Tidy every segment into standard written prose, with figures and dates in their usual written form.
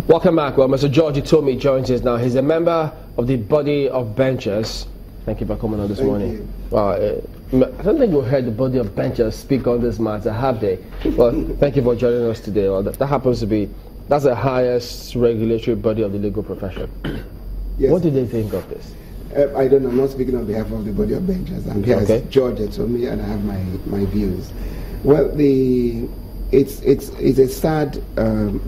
Welcome back. Well, Mr. George Etomi joins us now. He's a member of the body of benchers. Thank you for coming on this morning. Well, I don't think we heard the body of benchers speak on this matter, have they? Well, thank you for joining us today. Well, that happens to be, that's the highest regulatory body of the legal profession. Yes. What do they think of this? I don't know. I'm not speaking on behalf of the body of benchers. I'm here as George Etomi, and I have my views. Well, it's a sad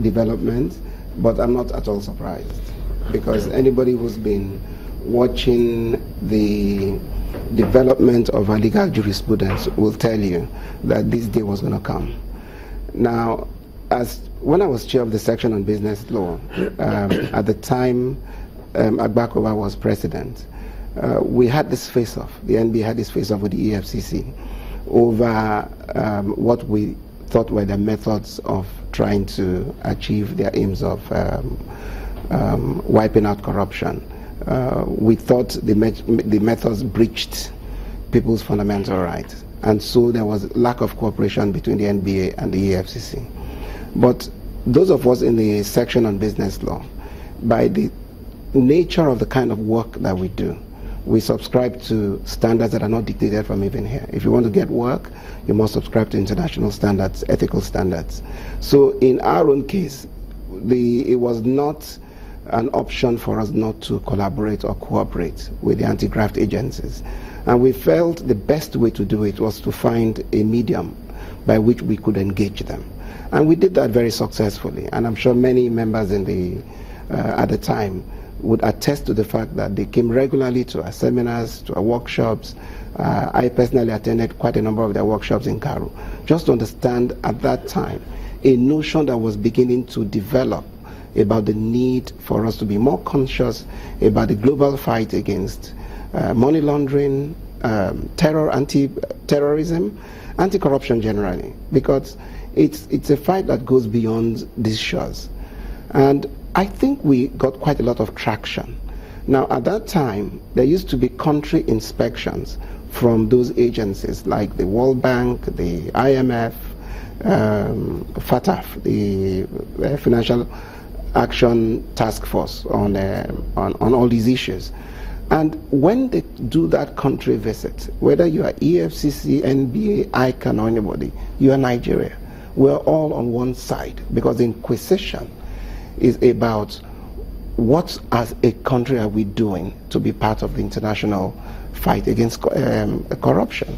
development, but I'm not at all surprised, because anybody who's been watching the development of our legal jurisprudence will tell you that this day was going to come. Now, when I was chair of the section on business law, at the time Agbakova was president, we had this face-off. The NBA had this face-off with the EFCC over what we thought were the methods of trying to achieve their aims of wiping out corruption. We thought the methods breached people's fundamental rights, and so there was lack of cooperation between the NBA and the EFCC. But those of us in the section on business law, by the nature of the kind of work that we do, we subscribe to standards that are not dictated from even here. If you want to get work, you must subscribe to international standards, ethical standards. So in our own case, it was not an option for us not to collaborate or cooperate with the anti-graft agencies. And we felt the best way to do it was to find a medium by which we could engage them. And we did that very successfully. And I'm sure many members at the time would attest to the fact that they came regularly to our seminars, to our workshops. I personally attended quite a number of their workshops in Cairo, just to understand at that time a notion that was beginning to develop about the need for us to be more conscious about the global fight against money laundering, anti-terrorism, anti-corruption generally, because it's a fight that goes beyond these shores. And I think we got quite a lot of traction. Now, at that time, there used to be country inspections from those agencies like the World Bank, the IMF, FATF, the Financial Action Task Force on all these issues. And when they do that country visit, whether you are EFCC, NBA, ICANN, or anybody, you are Nigeria. We're all on one side, because the inquisition is about what as a country are we doing to be part of the international fight against corruption.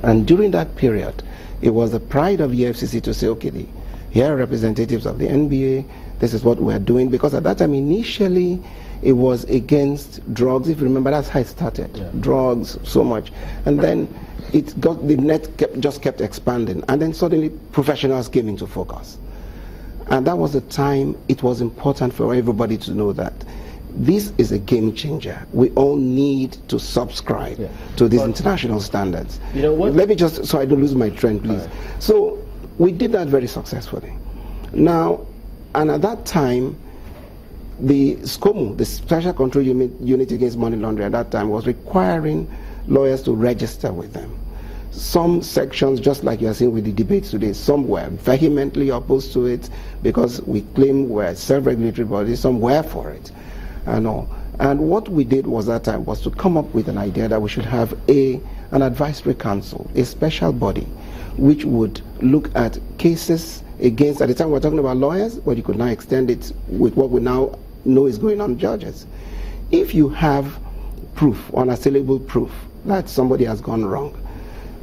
And during that period, it was the pride of the EFCC to say, okay, here are representatives of the NBA, this is what we're doing, because at that time initially it was against drugs. If you remember, that's how it started. Yeah. Drugs, so much. And then the net just kept expanding, and then suddenly professionals came into focus. And that was the time it was important for everybody to know that this is a game changer. We all need to subscribe to these international standards. You know what? Let me just, so I don't lose my trend, please. Right. So we did that very successfully. Now, and at that time, the SCOMO, the Special Control Unit Against Money Laundering at that time, was requiring lawyers to register with them. Some sections, just like you are seeing with the debates today, some were vehemently opposed to it because we claim we're self-regulatory bodies, some were for it and all. And what we did was that time was to come up with an idea that we should have an advisory council, a special body, which would look at cases against, at the time we're talking about lawyers, but you could now extend it with what we now know is going on judges. If you have proof, unassailable proof, that somebody has gone wrong,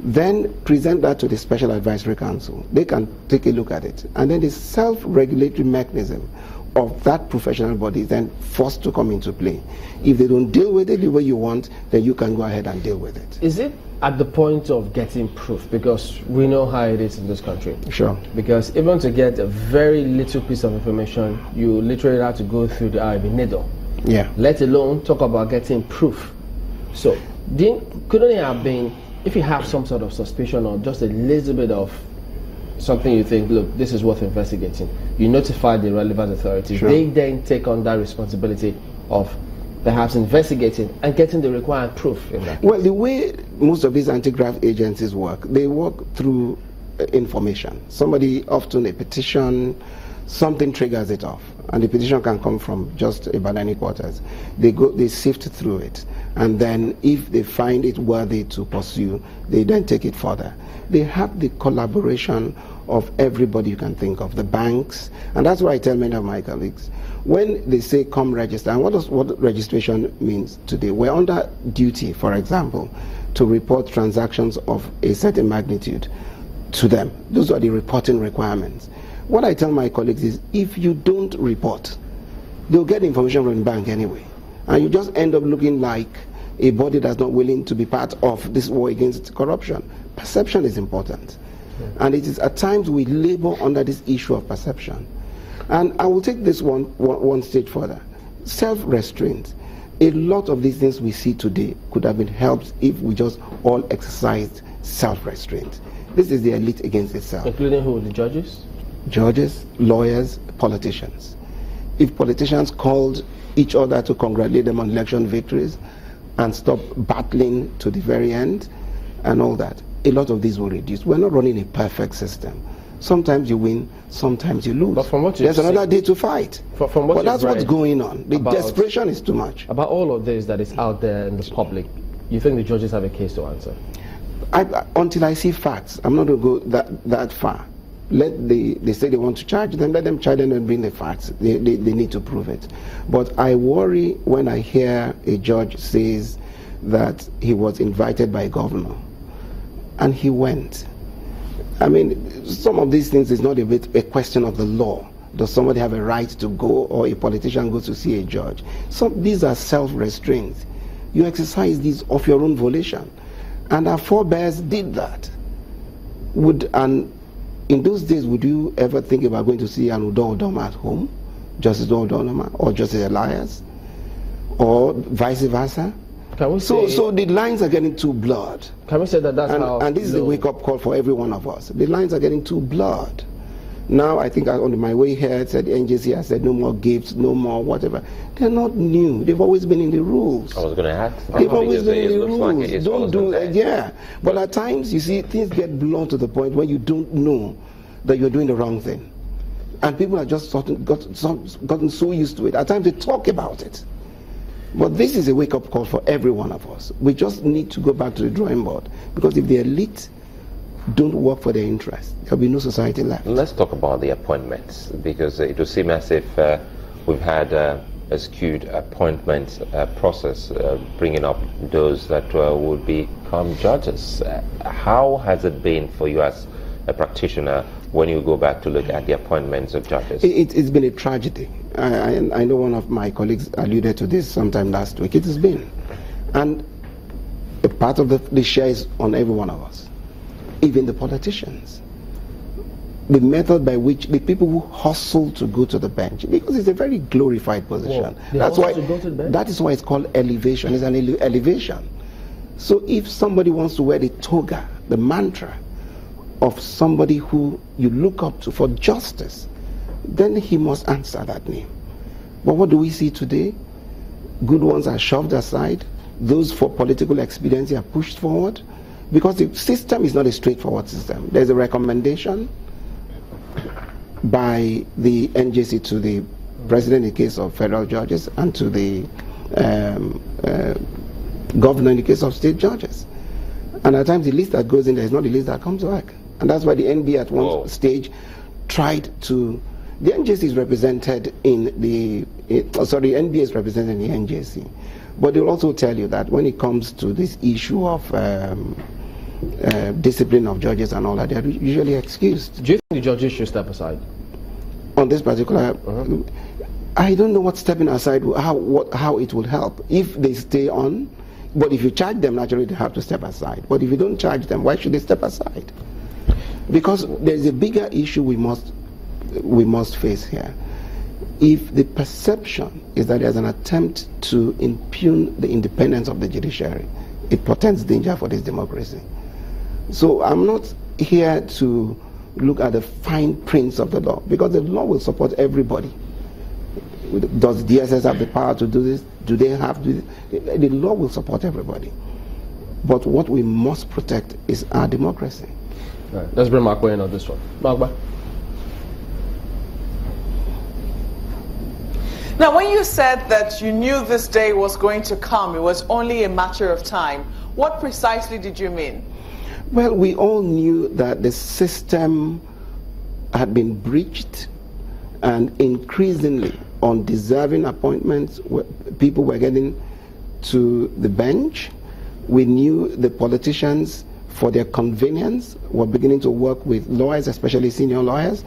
then present that to the Special Advisory Council. They can take a look at it. And then the self-regulatory mechanism of that professional body is then forced to come into play. If they don't deal with it the way you want, then you can go ahead and deal with it. Is it at the point of getting proof? Because we know how it is in this country. Sure. Because even to get a very little piece of information, you literally have to go through the eye of a needle. Yeah. Let alone talk about getting proof. So, couldn't it have been, if you have some sort of suspicion or just a little bit of something you think, look, this is worth investigating, you notify the relevant authorities. Sure. They then take on that responsibility of perhaps investigating and getting the required proof in that case. Well, the way most of these anti-graft agencies work, they work through information. Somebody, often a petition, something triggers it off, and the petition can come from just about any quarters. They sift through it, and then if they find it worthy to pursue, they then take it further. They have the collaboration of everybody you can think of, the banks, and that's why I tell many of my colleagues, when they say come register, and what registration means today, we're under duty, for example, to report transactions of a certain magnitude to them. Those are the reporting requirements. What I tell my colleagues is, if you don't report, they'll get information from the bank anyway, and you just end up looking like a body that's not willing to be part of this war against corruption. Perception is important. And it is at times we labor under this issue of perception. And I will take this one stage further. Self-restraint. A lot of these things we see today could have been helped if we just all exercised self-restraint. This is the elite against itself. Including who? The judges? Judges, lawyers, politicians. If politicians called each other to congratulate them on election victories and stop battling to the very end and all that, a lot of these will reduce. We're not running a perfect system. Sometimes you win, sometimes you lose. But from what there's another day to fight. From what but that's what's going on. The desperation is too much. About all of this that is out there in the public, you think the judges have a case to answer? Until I see facts, I'm not going to go that far. They say they want to charge them, let them charge them and bring the facts. They need to prove it. But I worry when I hear a judge says that he was invited by a governor and he went. I mean, some of these things is not a question of the law. Does somebody have a right to go, or a politician goes to see a judge? These are self-restraints. You exercise these of your own volition. And our forebears did that. And in those days, would you ever think about going to see an Udo Odoma at home? Justice Udo Odoma or Justice Elias? Or vice versa? So the lines are getting too blurred. Can we say that that's how... And this is a wake-up call for every one of us. The lines are getting too blurred. Now, I think on my way here, I said the NJC has said no more gifts, no more whatever. They're not new. They've always been in the rules. I was going to ask. They've always been in the rules. Don't do it. Yeah. But at times, you see, things get blown to the point where you don't know that you're doing the wrong thing. And people are just gotten so used to it. At times, they talk about it. But this is a wake-up call for every one of us. We just need to go back to the drawing board. Because if the elite don't work for their interests, there'll be no society left. Let's talk about the appointments, because it will seem as if we've had a skewed appointment process, bringing up those that would become judges. How has it been for you as a practitioner when you go back to look at the appointments of judges? It's been a tragedy. I know one of my colleagues alluded to this sometime last week. It has been. And a part of the share is on every one of us, even the politicians. The method by which the people who hustle to go to the bench, because it's a very glorified position. That is why it's called elevation. It's an elevation. So if somebody wants to wear the toga, the mantra of somebody who you look up to for justice, then he must answer that name. But what do we see today? Good ones are shoved aside. Those for political expediency are pushed forward, because the system is not a straightforward system. There's a recommendation by the NJC to the president in the case of federal judges and to the governor in the case of state judges. And at times the list that goes in there is not the list that comes back. And that's why the NB at one stage tried to... The NJC is represented in the... NB is represented in the NJC. But they'll also tell you that when it comes to this issue of discipline of judges and all that, they're usually excused. Do you think the judges should step aside? On this particular... I don't know what stepping aside, how it will help. If they stay on, but if you charge them, naturally they have to step aside. But if you don't charge them, why should they step aside? Because there's a bigger issue we must face here. If the perception is that there's an attempt to impugn the independence of the judiciary, it portends danger for this democracy. So I'm not here to look at the fine prints of the law, because the law will support everybody. Does DSS have the power to do this? Do they have to? The law will support everybody. But what we must protect is our democracy. All right, let's bring Mark in on this one. Mark. Now, when you said that you knew this day was going to come, it was only a matter of time, what precisely did you mean? Well, we all knew that the system had been breached, and increasingly undeserving appointments, people were getting to the bench. We knew the politicians, for their convenience, were beginning to work with lawyers, especially senior lawyers.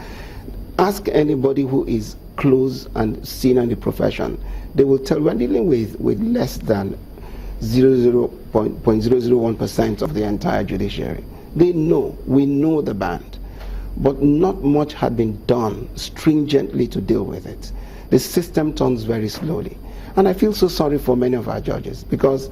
Ask anybody who is close and senior in the profession, they will tell we're dealing with less than 0.001% of the entire judiciary. They know, we know the band, but not much had been done stringently to deal with it. The system turns very slowly. And I feel so sorry for many of our judges, because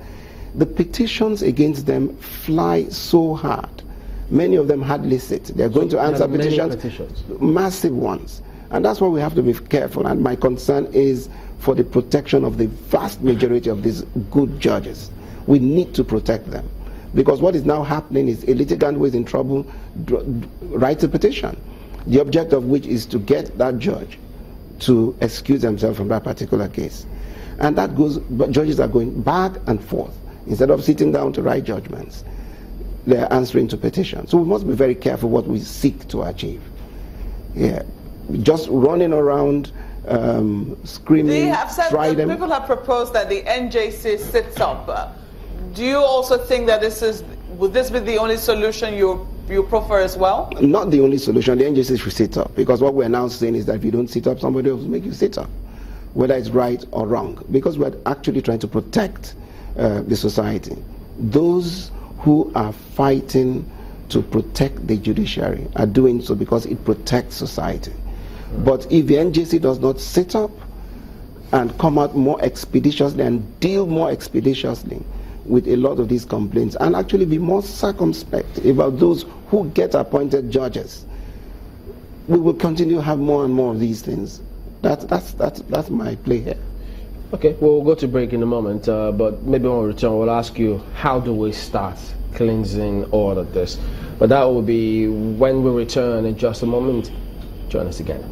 the petitions against them fly so hard. Many of them hardly sit. They're going to answer petitions, massive ones. And that's why we have to be careful. And my concern is for the protection of the vast majority of these good judges. We need to protect them. Because what is now happening is a litigant who is in trouble writes a petition, the object of which is to get that judge to excuse themselves from that particular case. And that goes, but judges are going back and forth. Instead of sitting down to write judgments, they're answering to petitions. So we must be very careful what we seek to achieve. Yeah, just running around screaming. They have said that people have proposed that the NJC sits up. Do you also think that would this be the only solution you prefer as well? Not the only solution. The NJC should sit up, because what we're now saying is that if you don't sit up, somebody else will make you sit up, whether it's right or wrong, because we're actually trying to protect the society. Those who are fighting to protect the judiciary are doing so because it protects society. But if the NJC does not sit up and come out more expeditiously and deal more expeditiously with a lot of these complaints, and actually be more circumspect about those who get appointed judges, we will continue to have more and more of these things. That's my play here. Okay, well, we'll go to break in a moment, but maybe when we return, we'll ask you, how do we start cleansing all of this? But that will be when we return in just a moment. Join us again.